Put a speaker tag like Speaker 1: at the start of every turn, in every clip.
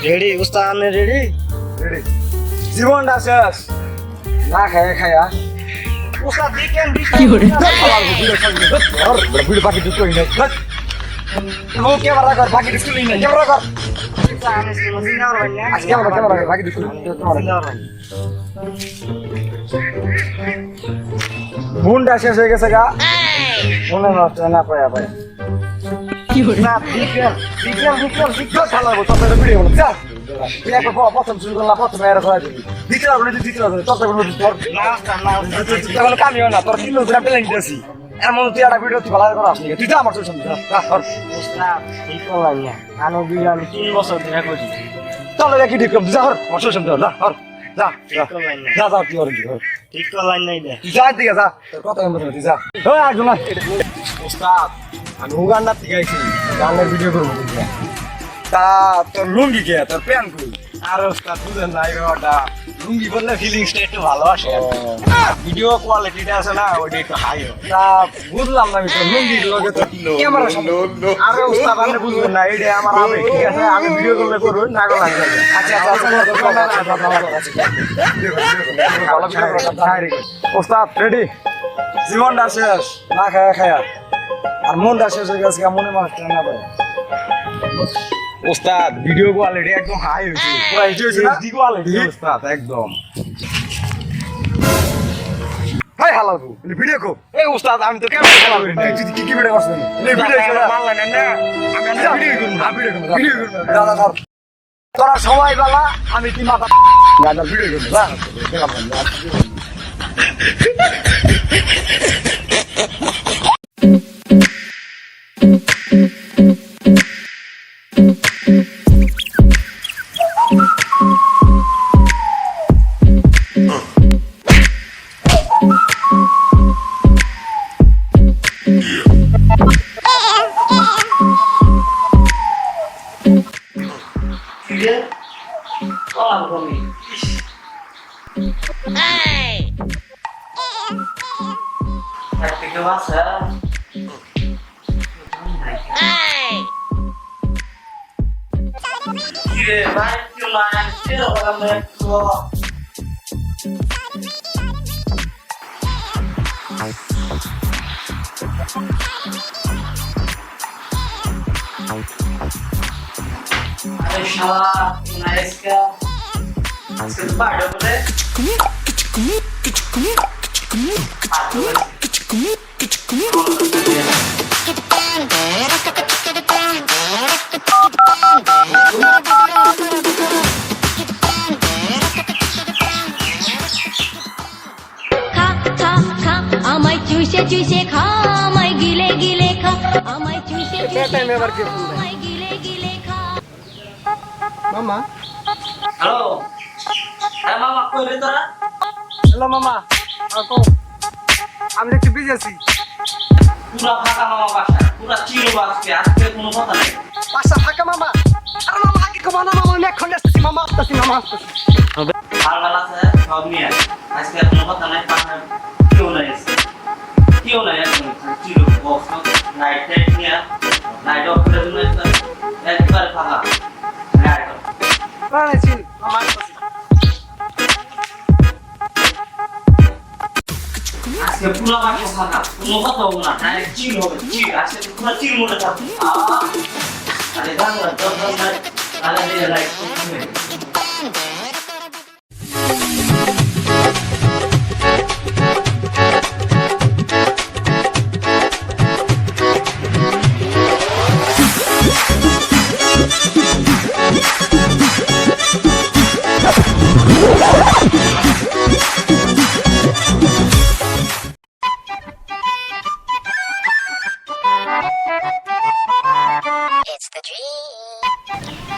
Speaker 1: Ready উস্তাদ ready
Speaker 2: ready জীবনটা শেষ না খায়া খায়া
Speaker 1: উস্তাদ বিকেন
Speaker 3: কি করে?
Speaker 2: ভিডিও বাকি দুটো নেই ও ক্যামেরা কর বাকি দুটো নেই ক্যামেরা কর আজকে ক্যামেরা কর বাকি দুটো বুনটা শেষ হয়ে গেছে গা মনে নষ্ট না পায়া পায়া
Speaker 3: কি করে?
Speaker 2: না বিকেল চালাবো তোর ভিডিও বলো চল তুই একবার প্রথম শুরু করলাম প্রথমে এর করা দিবি দিতে হবে না দিতে হবে তোর তোর তখন কামিও না তোর কিলো গ্রাম পেলে নিতেছি এমন তুই একটা ভিডিও তুই ভালো করাস তুই তো আমার চলছে
Speaker 1: উস্তাদ ঠিক করলাম না আমি ভিডিও আমি 3 বছর ধরে করি
Speaker 2: চলো দেখি ঠিক কর যা হর আমার চলছে যা হর যা যা যা যা তুই হর
Speaker 1: ঠিক করলাম নাই দে
Speaker 2: তুই যা দিকে যা তোর কথা বন্ধ তুই যা ওই আজ না ওস্তাদ আমি উগান্ডা থেকে আইছি গানের ভিডিও করবো তা তোর লুঙ্গি কে তোর প্যান্ট কই
Speaker 1: আর উস্তাদ বুঝেন না এই ব্যাপারটা লুঙ্গি বললে ফিলিংসটা একটু ভালো আসে ভিডিও কোয়ালিটিটা আছে না ওইটা একটু হাই হয়
Speaker 2: তা বুঝলাম না আমি তোর লুঙ্গির লগে তো ক্যামেরা
Speaker 1: আরে উস্তাদ আপনি বুঝবেন না এইটা আমার আবেগ ঠিক আছে আমি ভিডিও করলে করুন না করলে
Speaker 2: আচ্ছা ওস্তাদ রেডি জীবনটা শেষ না খায়া খায়া আর মনটা শেষ হয়ে গেছে মনে মাস্টার না পারে
Speaker 1: উস্তাদ ভিডিও কোয়ালিটি একদম হাই হয়েছে
Speaker 2: পুরা হিট হয়েছে না?
Speaker 1: HD কোয়ালিটি উস্তাদ একদম
Speaker 2: হাই হালাবু ভিডিও কো
Speaker 1: এই উস্তাদ আমি তো ক্যামেরা খেলা করি না
Speaker 2: তুই কি কি ভিডিও করছিস ভিডিও
Speaker 1: মানলেন না আমি ভিডিও করব না
Speaker 2: ভিডিও দাদা ধর তোরা সবাই বালা আমি কি মাথা গাদা ভিডিও করব না
Speaker 4: Aरे शाला नाइस का सिर्फ पाड़ो बोले
Speaker 5: খা খা খা আমায় চুষে চুষে খা আমায় গিলে গিলে খা আমায় চুষে চুষে আমায় গিলে গিলে খা
Speaker 2: মামা
Speaker 4: हेलो अरे मामा कोई रे तोरा
Speaker 2: হ্যালো মামা কো আমি একটু বিজি আছি
Speaker 4: पूरा फाका मामा बासा पूरा चिरो बास के आज के कोनो पता नहीं
Speaker 2: পাশা থাকা মামা আরে মামা আগে কো মামা আমি এখন আসছি মামা আসছি
Speaker 4: हाल वाला से सब नहीं है आज के कोनो पता नहीं पाना क्यों नहीं चिरो बॉक्स नाइट टेक नहीं है नाइट ऑफ कर दूं एक बार फाका नाइट
Speaker 2: বানাইছি মামা
Speaker 4: आज के पूरा बाकी फाका कोनो पता हो ना डायरेक्ट चिरो होगा चिर आज के पूरा चिर मोड़ था अरे दान अरे दे लाइक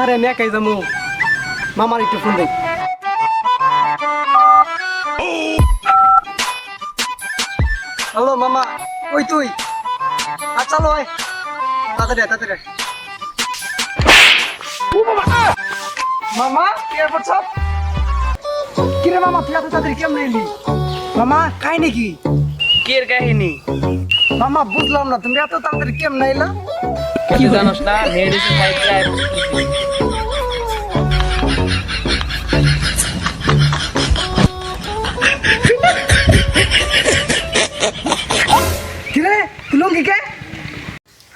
Speaker 2: আরে আমি একাই যাবো মামার একটু ফোন দেই হ্যালো মামা ওই তুই আচ্ছা লো আয় তাড়াতাড়ি মামা কি করছ কি রে মামা তুই এত তাড়াতাড়ি কেমনে এলি মামা কাই নাকি
Speaker 1: কের কাহিনী
Speaker 2: মামা বুঝলাম না তুমি এত তাড়াতাড়ি কেমনে এলা
Speaker 1: কি জানোস না মেডিসিন সাইকেল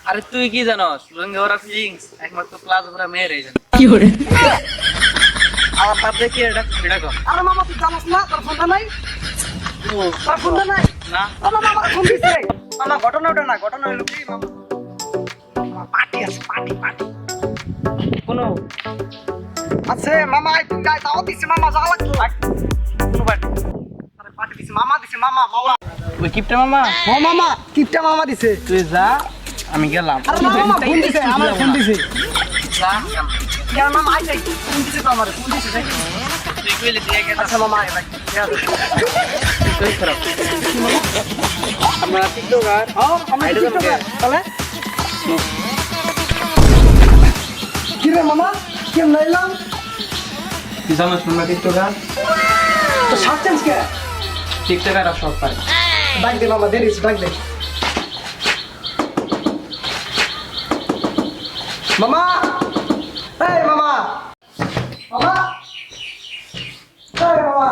Speaker 4: আরে তুই কি জানোস রঙে ওরা ফিলিংস একমাত্র প্লাজা ভরা মেয়েরাই জানে
Speaker 3: কি hore
Speaker 4: আমার তাতে কি এটা কর
Speaker 2: আরে মামা তুই জানাস না তোর ফোনটা নাই তোর ফোনটা নাই
Speaker 4: না
Speaker 2: মামা মামা ফোন দিছে মামা ঘটনা ওটা না ঘটনা হলো কি মামা পার্টি আছে পার্টি পার্টি
Speaker 4: কোনো
Speaker 2: আছে মামা আই তুই গায় দাও দিছে মামা যা লাগছে
Speaker 4: কোনো বাট
Speaker 2: আরে পার্টি দিছে মামা দিছে মামা মামা
Speaker 4: ওই কিপটা মামা
Speaker 2: ও মামা কিপটা মামা দিছে
Speaker 4: তুই যা আমি গেলাম
Speaker 2: আরে মামা ফোন দিছে আমার ফোন দিছে
Speaker 4: যা
Speaker 2: কেন মামা আই যাই ফোন দিছে তো আমার ফোন দিছে
Speaker 4: তুই কইলে দিয়ে গেল
Speaker 2: আচ্ছা মামা আই ভাই
Speaker 4: তুই খারাপ আমরা টিকটকার
Speaker 2: আমরা
Speaker 4: আইডি
Speaker 2: টিকটকার
Speaker 4: দেবো
Speaker 2: তাহলে কি রে মামা কেন লাইলাম
Speaker 4: তুই জানোস আমরা টিকটকার
Speaker 2: তো শার্ট চেঞ্জ কে
Speaker 4: টিকটকার সব পারে
Speaker 2: ডাক দে মামা দেরিস ডাক দে মামা এই মামা মামা এই মামা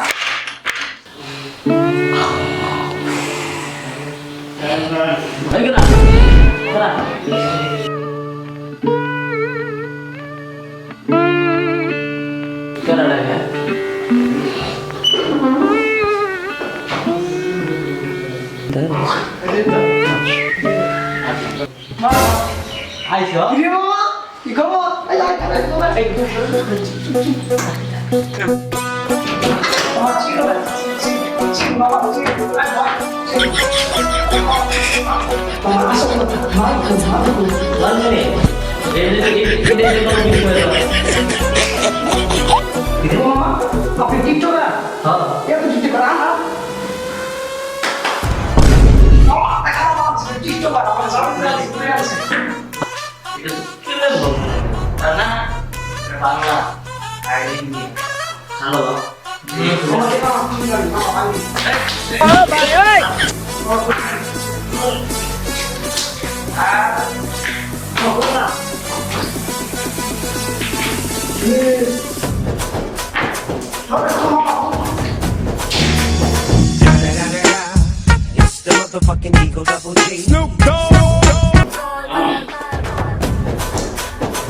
Speaker 2: কি রে মামা কি খবর এই মামা আপনি টিকটকার এত টিকটকার না টিকটকার আমার জানা আছে
Speaker 4: বাংলা আর Hindi hello
Speaker 6: It's the motherfucking Eagle Double G. Snoop Dogg.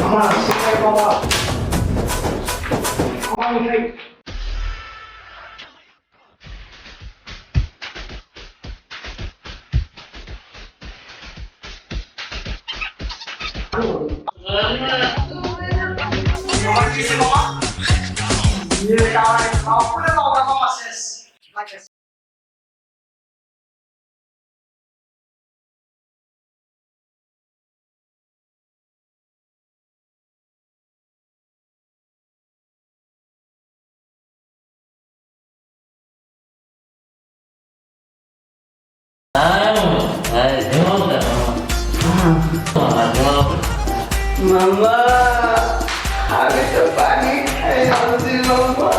Speaker 2: আমার বাবা আমার ভাই
Speaker 4: মামা আমি তো পানি খাই আমি মামা